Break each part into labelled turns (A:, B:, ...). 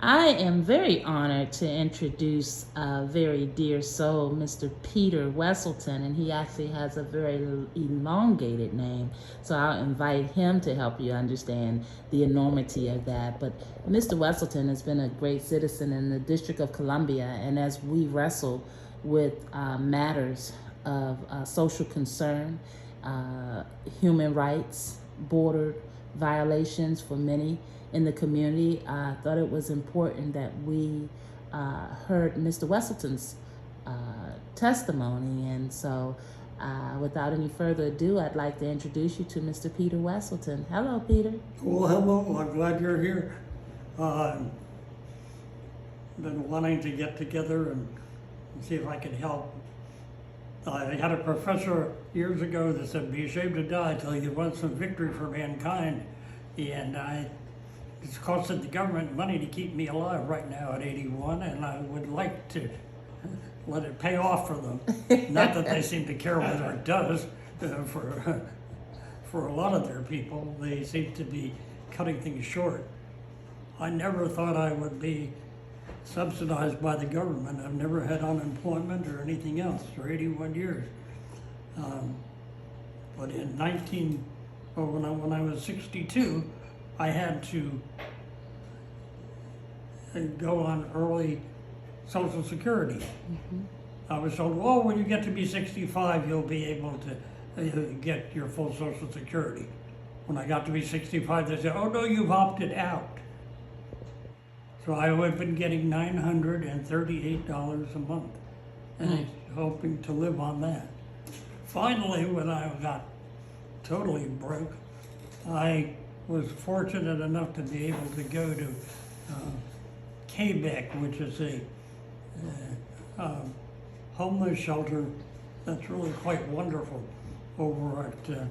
A: I am very honored to introduce a very dear soul, Mr. Peter Wesselton, and he actually has a very elongated name, so I'll invite him to help you understand the enormity of that. But Mr. Wesselton has been a great citizen in the District of Columbia, and as we wrestle with matters of social concern, human rights, border violations for many in the community, I thought it was important that we heard Mr. Wesselton's testimony. And so, without any further ado, I'd like to introduce you to Mr. Peter Wesselton. Hello, Peter.
B: Well, hello. I'm glad you're here. Been wanting to get together and see if I can help. I had a professor years ago that said, "Be ashamed to die till you won some victory for mankind." And it's costing the government money to keep me alive right now at 81, and I would like to let it pay off for them. Not that they seem to care whether it does. For a lot of their people, they seem to be cutting things short. I never thought I would be subsidized by the government. I've never had unemployment or anything else for 81 years. But in when I was 62, I had to go on early Social Security.
A: Mm-hmm.
B: I was told, well, when you get to be 65, you'll be able to get your full Social Security. When I got to be 65, they said, oh no, you've opted out. So I have been getting $938 a month, and I'm hoping to live on that. Finally, when I got totally broke, I was fortunate enough to be able to go to Quebec, which is a homeless shelter that's really quite wonderful over at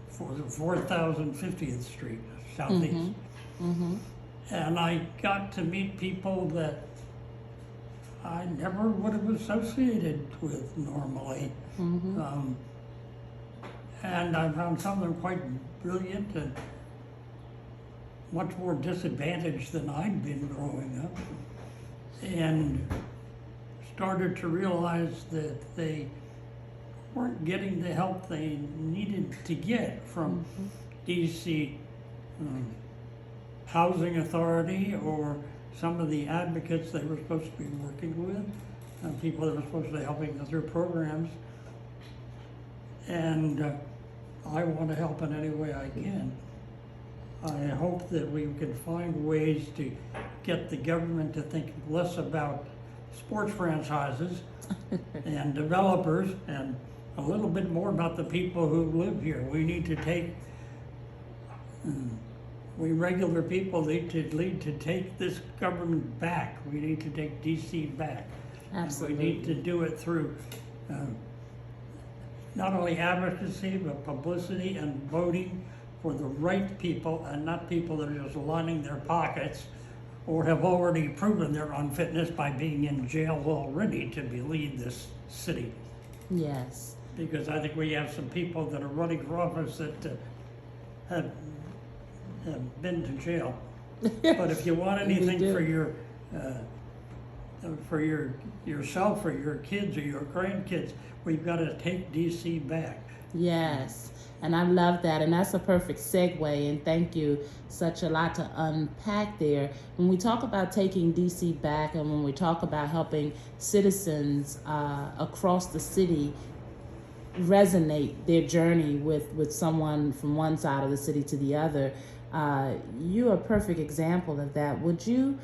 B: for the 4050th Street, Southeast.
A: Mm-hmm. Mm-hmm.
B: And I got to meet people that I never would have associated with normally.
A: Mm-hmm.
B: And I found some of them quite brilliant and much more disadvantaged than I'd been growing up. And started to realize that they weren't getting the help they needed to get from DC Housing Authority or some of the advocates they were supposed to be working with, people that were supposed to be helping them through programs. And I want to help in any way I can. I hope that we can find ways to get the government to think less about sports franchises and developers and a little bit more about the people who live here. We need to take, we regular people need to take this government back. We need to take DC back.
A: Absolutely.
B: And we need to do it through not only advocacy, but publicity and voting for the right people and not people that are just lining their pockets or have already proven their unfitness by being in jail already to lead this city.
A: Yes.
B: Because I think we have some people that are running for office that have been to jail. But if you want anything for yourself or your kids or your grandkids, we've got to take DC back.
A: Yes, and I love that, and that's a perfect segue, and thank you. Such a lot to unpack there. When we talk about taking DC back, and when we talk about helping citizens across the city resonate their journey with someone from one side of the city to the other, you're a perfect example of that. Would you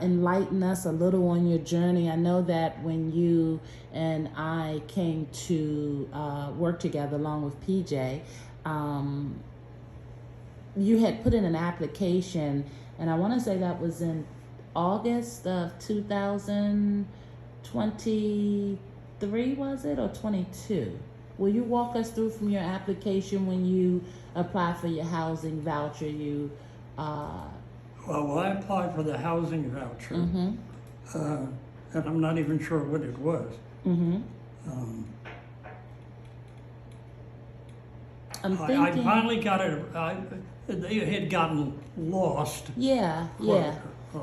A: enlighten us a little on your journey? I know that when you and I came to work together along with PJ, you had put in an application, and I want to say that was in August of 2023, was it, or 22? Will you walk us through from your application when you applied for your housing voucher?
B: Well, I applied for the housing voucher, and I'm not even sure what it was.
A: I'm
B: I
A: thinking.
B: finally got it, they had gotten lost.
A: Yeah, yeah.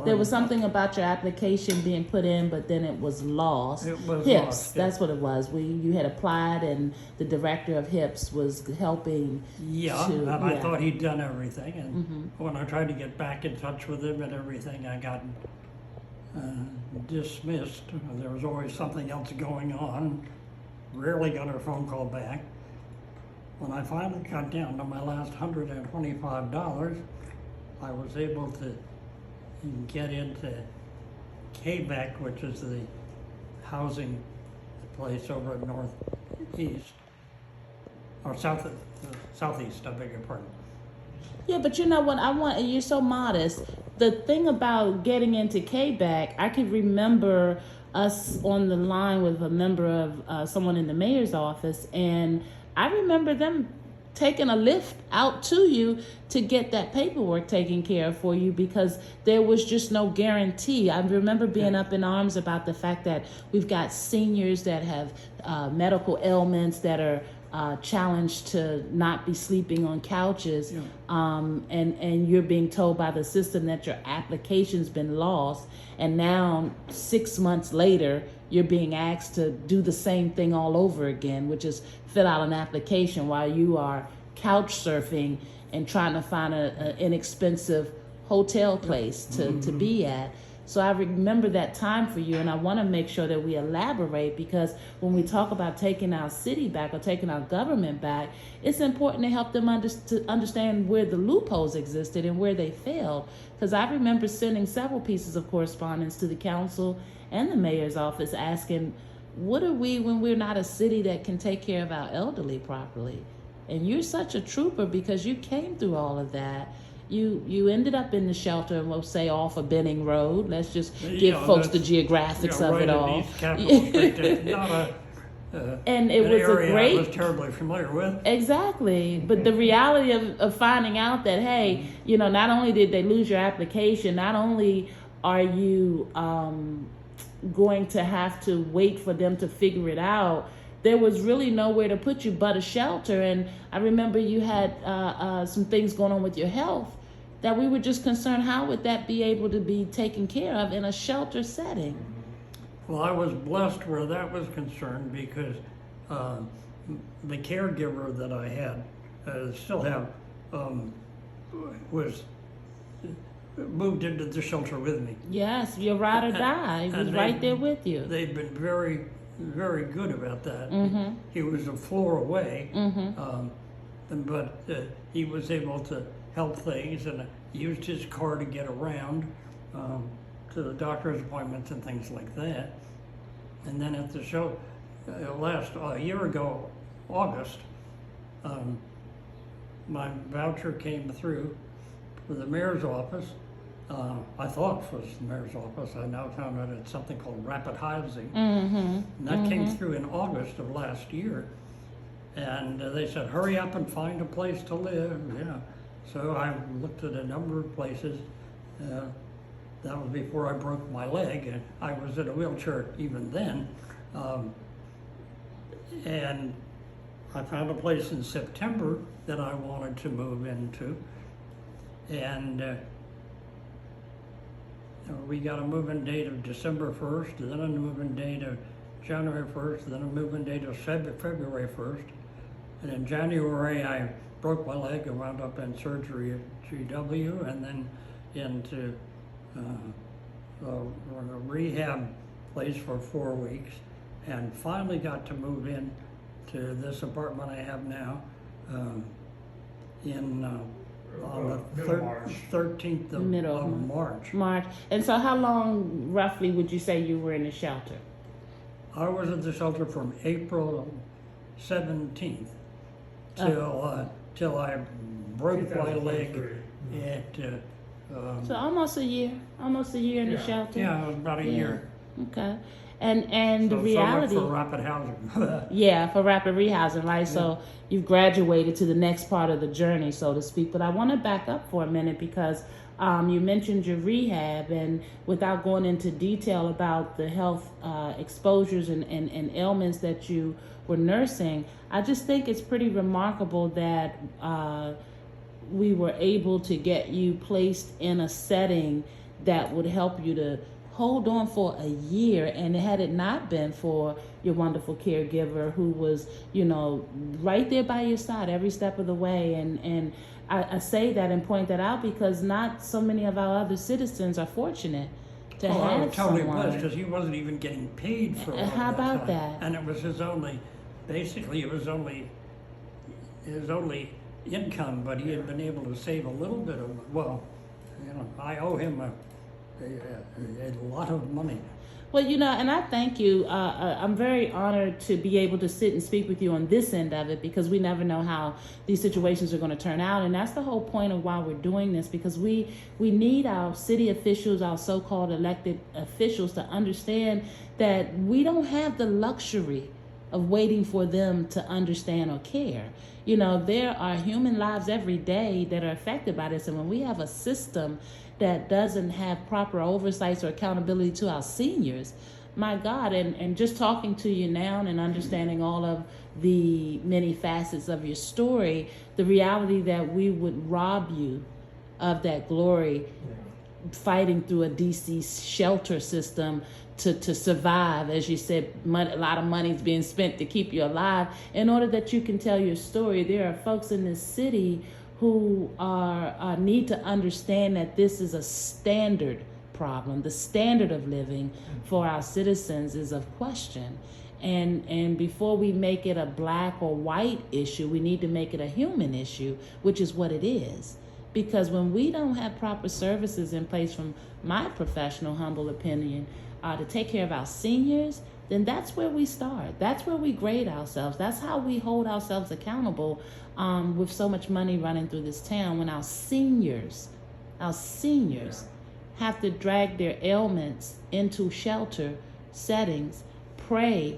A: There was something about your application being put in, but then it was lost.
B: It was
A: HIPS,
B: lost, yeah.
A: that's what it was. You had applied, and the director of HIPS was helping.
B: Yeah,
A: to-
B: and I
A: yeah.
B: thought he'd done everything, and when I tried to get back in touch with him and everything, I got dismissed. There was always something else going on. Rarely got a phone call back. When I finally got down to my last $125, I was able to get into KBEC, which is the housing place over at northeast, or southeast, I beg your pardon.
A: Yeah, but you know what? You're so modest. The thing about getting into KBAC, I could remember us on the line with a member of someone in the mayor's office, and I remember them taking a lift out to you to get that paperwork taken care of for you, because there was just no guarantee. I remember being up in arms about the fact that we've got seniors that have medical ailments that are challenged to not be sleeping on couches,
B: Yeah.
A: and you're being told by the system that your application's been lost, and now 6 months later you're being asked to do the same thing all over again, which is fill out an application while you are couch surfing and trying to find an inexpensive hotel place to be at. So I remember that time for you, and I want to make sure that we elaborate, because when we talk about taking our city back or taking our government back, it's important to help them to understand where the loopholes existed and where they failed. Because I remember sending several pieces of correspondence to the council and the mayor's office asking, what are we when we're not a city that can take care of our elderly properly? And you're such a trooper, because you came through all of that. You ended up in the shelter, and we'll say off of Benning Road. Let's just give
B: Yeah,
A: folks the
B: that's-
A: geographics of
B: right
A: it
B: in
A: all.
B: East Capitol Street. It's not
A: And it
B: an
A: was a
B: area I
A: great
B: was terribly familiar with.
A: Exactly. But the reality of finding out that, hey, not only did they lose your application, not only are you going to have to wait for them to figure it out, there was really nowhere to put you but a shelter. And I remember you had some things going on with your health that we were just concerned, how would that be able to be taken care of in a shelter setting?
B: Well, I was blessed where that was concerned, because the caregiver that I had, still have, was moved into the shelter with me.
A: Yes, your ride or die. He was
B: and
A: right there with you.
B: They've been very, very good about that.
A: Mm-hmm.
B: He was a floor away,
A: Mm-hmm.
B: but he was able to help things, and used his car to get around to the doctor's appointments and things like that. And then at the show, a year ago, August, my voucher came through for the mayor's office. I thought it was the mayor's office. I now found out it's something called Rapid Housing.
A: Mm-hmm.
B: And that came through in August of last year. And they said, hurry up and find a place to live. Yeah. So I looked at a number of places. That was before I broke my leg, and I was in a wheelchair even then. And I found a place in September that I wanted to move into. And we got a move-in date of December 1st, then a move-in date of January 1st, then a move-in date of February 1st. And in January, I broke my leg and wound up in surgery at GW, and then into a rehab place for 4 weeks, and finally got to move in to this apartment I have now on the 13th
A: Middle
B: of
A: of
B: March.
A: March. And so how long roughly would you say you were in the shelter?
B: I was at the shelter from April 17th till I broke my leg at
A: So almost a year in the shelter.
B: yeah, about a year.
A: Okay. And the
B: So
A: reality,
B: so much for rapid housing.
A: yeah, for rapid rehousing, right? So you've graduated to the next part of the journey, so to speak. But I want to back up for a minute because you mentioned your rehab, and without going into detail about the health exposures and ailments that you were nursing, I just think it's pretty remarkable that we were able to get you placed in a setting that would help you to hold on for a year. And had it not been for your wonderful caregiver who was, right there by your side every step of the way. And I say that and point that out because not so many of our other citizens are fortunate to
B: Oh, I
A: have
B: totally
A: someone.
B: was, because he wasn't even getting paid for all
A: How
B: of
A: about
B: time.
A: that?
B: And it was his only, basically, his only income, but he had been able to save a little bit of, I owe him a lot of money.
A: Well, and I thank you. I'm very honored to be able to sit and speak with you on this end of it because we never know how these situations are going to turn out. And that's the whole point of why we're doing this, because we need our city officials, our so-called elected officials, to understand that we don't have the luxury of waiting for them to understand or care. There are human lives every day that are affected by this. And when we have a system that doesn't have proper oversights or accountability to our seniors, my God, and just talking to you now and understanding all of the many facets of your story, the reality that we would rob you of that glory fighting through a DC shelter system to survive. As you said, a lot of money is being spent to keep you alive in order that you can tell your story. There are folks in this city who need to understand that this is a standard problem. The standard of living for our citizens is of question. And before we make it a black or white issue, we need to make it a human issue, which is what it is. Because when we don't have proper services in place, from my professional humble opinion, to take care of our seniors, then that's where we start. That's where we grade ourselves. That's how we hold ourselves accountable with so much money running through this town. When our seniors have to drag their ailments into shelter settings, pray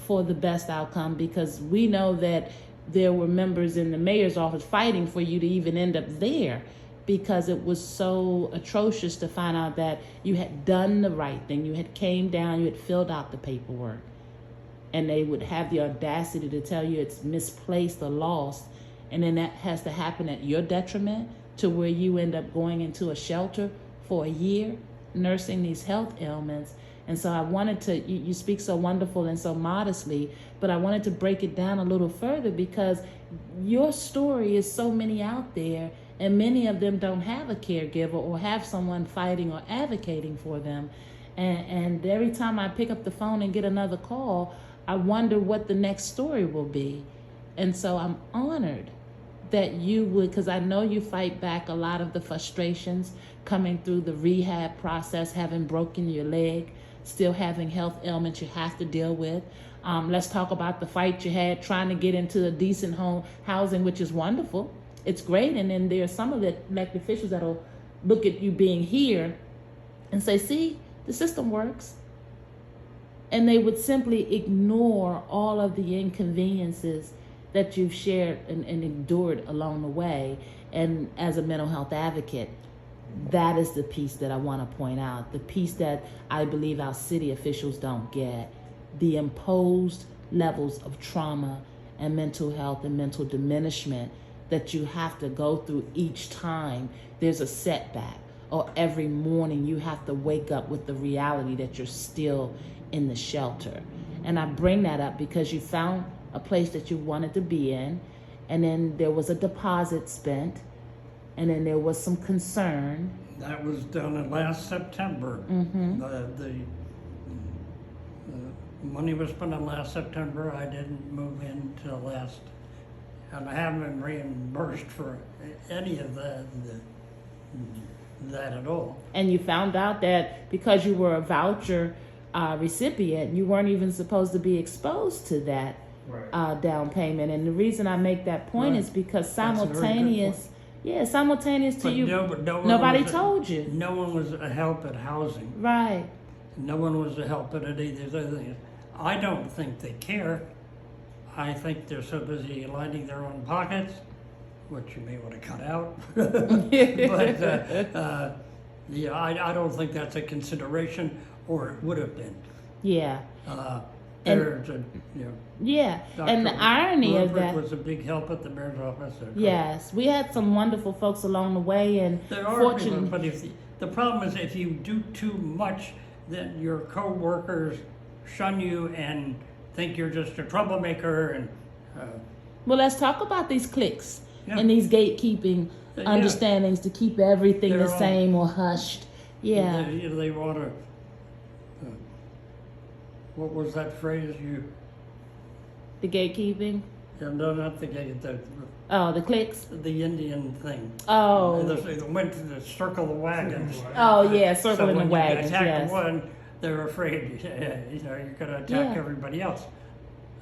A: for the best outcome, because we know that there were members in the mayor's office fighting for you to even end up there, because it was so atrocious to find out that you had done the right thing. You had came down, you had filled out the paperwork, and they would have the audacity to tell you it's misplaced or lost, and then that has to happen at your detriment, to where you end up going into a shelter for a year, nursing these health ailments. And so I wanted to, you speak so wonderful and so modestly, but I wanted to break it down a little further, because your story is so many out there, and many of them don't have a caregiver or have someone fighting or advocating for them. And every time I pick up the phone and get another call, I wonder what the next story will be. And so I'm honored that you would, because I know you fight back a lot of the frustrations coming through the rehab process, having broken your leg, still having health ailments you have to deal with. Let's talk about the fight you had trying to get into a decent home housing, which is wonderful. It's great. And then there are some of the elected officials that'll look at you being here and say, see, the system works. And they would simply ignore all of the inconveniences that you've shared and endured along the way. And as a mental health advocate, that is the piece that I want to point out, the piece that I believe our city officials don't get, the imposed levels of trauma and mental health and mental diminishment that you have to go through each time there's a setback, or every morning you have to wake up with the reality that you're still in the shelter. And I bring that up because you found a place that you wanted to be in, and then there was a deposit spent, and then there was some concern.
B: That was done in last September. The money was spent in last September. I didn't move in till last, and I haven't been reimbursed for any of that at all.
A: And you found out that because you were a voucher recipient, you weren't even supposed to be exposed to that down payment. And the reason I make that point is because simultaneous to
B: But
A: you,
B: no one
A: nobody
B: was
A: told you.
B: No one was a help at housing.
A: Right.
B: No one was to help at any of these other things. I don't think they care. I think they're so busy lining their own pockets, which you may want to cut out. But yeah, I don't think that's a consideration, or it would have been.
A: Yeah. And-
B: There's a, you know,
A: Yeah. And the
B: Dr.
A: irony of
B: Rupert
A: that.
B: was a big help at the mayor's office.
A: Yes, we had some wonderful folks along the way, and
B: There are people,
A: fortunately,
B: but if the problem is if you do too much, then your co-workers shun you and think you're just a troublemaker. And
A: well, let's talk about these cliques
B: Yeah.
A: and these gatekeeping
B: Yeah.
A: understandings to keep everything
B: They're
A: the
B: all-
A: same or hushed. Yeah.
B: they want to. What was that phrase you?
A: The gatekeeping.
B: No, not the gate.
A: Oh, the cliques.
B: The Indian thing.
A: Oh.
B: They went to the circle the wagons.
A: Oh yeah,
B: So
A: circling
B: when
A: the wagons.
B: you attack
A: Yes.
B: one, they're afraid you're going to attack
A: Yeah.
B: everybody else.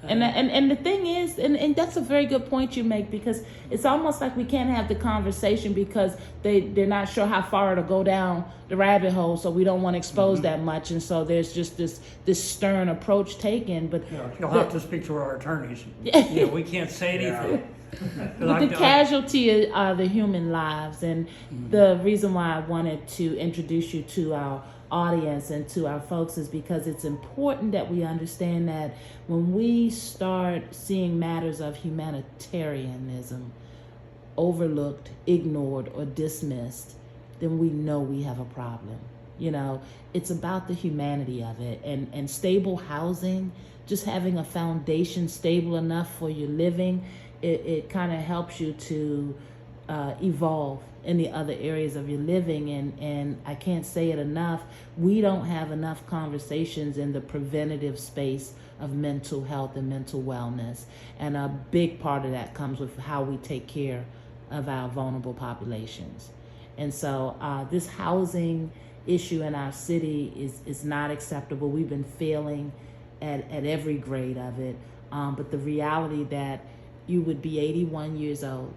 A: And the thing is, and that's a very good point you make, because it's almost like we can't have the conversation because they're not sure how far to go down the rabbit hole, so we don't want to expose that much, and so there's just this stern approach taken. But
B: You'll have to speak to our attorneys. We can't say anything.
A: but the casualty are the human lives, and the reason why I wanted to introduce you to our audience and to our folks is because it's important that we understand that when we start seeing matters of humanitarianism overlooked, ignored, or dismissed, then we know we have a problem. It's about the humanity of it, and stable housing, just having a foundation stable enough for your living, it kind of helps you to evolve in the other areas of your living. And I can't say it enough, we don't have enough conversations in the preventative space of mental health and mental wellness, and a big part of that comes with how we take care of our vulnerable populations. And so this housing issue in our city is not acceptable. We've been failing at every grade of it, but the reality that you would be 81 years old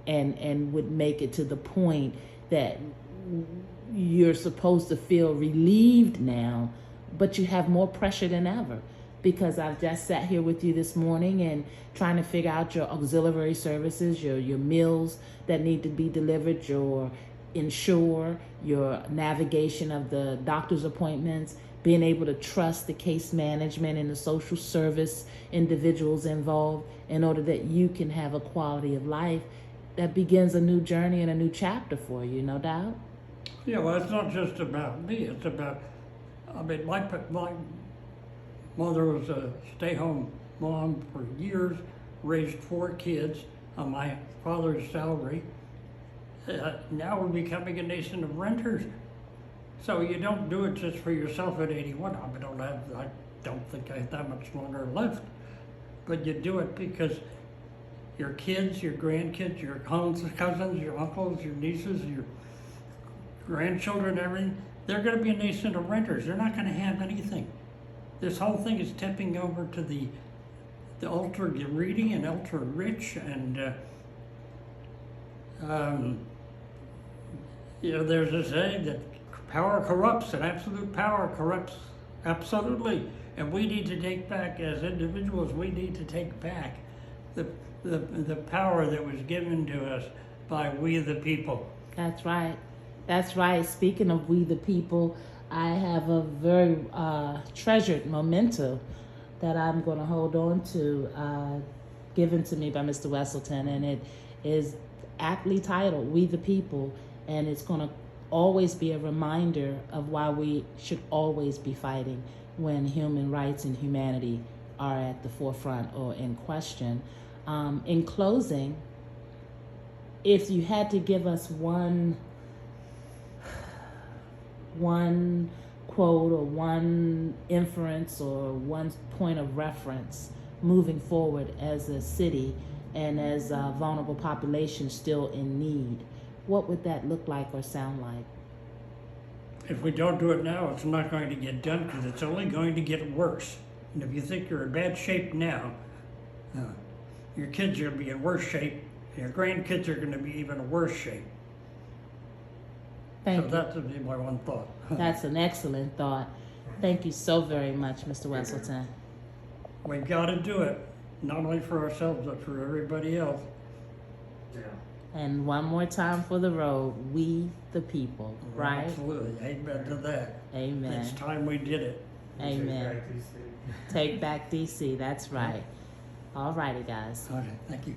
A: and would make it to the point that you're supposed to feel relieved now, but you have more pressure than ever, because I've just sat here with you this morning and trying to figure out your auxiliary services, your meals that need to be delivered, your insure, your navigation of the doctor's appointments, being able to trust the case management and the social service individuals involved in order that you can have a quality of life that begins a new journey and a new chapter for you, no doubt.
B: Yeah, well, it's not just about me. It's about, my mother was a stay-home mom for years, raised 4 kids on my father's salary. Now we're becoming a nation of renters. So you don't do it just for yourself at 81. I don't think I have that much longer left. But you do it because your kids, your grandkids, your cousins, your uncles, your nieces, your grandchildren, everything, they're going to be a nation of renters. They're not going to have anything. This whole thing is tipping over to the ultra greedy and ultra rich, and there's a saying that power corrupts, and absolute power corrupts absolutely. And we need to take back, as individuals, we need to take back the power that was given to us by we the people.
A: That's right. That's right. Speaking of we the people, I have a very treasured memento that I'm going to hold on to, given to me by Mr. Wesselton, and it is aptly titled We the People, and it's going to always be a reminder of why we should always be fighting when human rights and humanity are at the forefront or in question. In closing, if you had to give us one quote or one inference or one point of reference moving forward as a city and as a vulnerable population still in need, what would that look like or sound like?
B: If we don't do it now, it's not going to get done, because it's only going to get worse. And if you think you're in bad shape now, your kids are going to be in worse shape. Your grandkids are going to be even in worse shape.
A: Thank
B: So
A: you.
B: that would be my one thought.
A: That's an excellent thought. Thank you so very much, Mr. Wesselton.
B: We've got to do it, not only for ourselves, but for everybody else.
C: Yeah.
A: And one more time for the road, we the people, right?
B: Absolutely. Amen to that.
A: Amen.
B: It's time we did it.
A: Amen. Take back DC, that's right. All righty, guys.
B: Okay, thank you.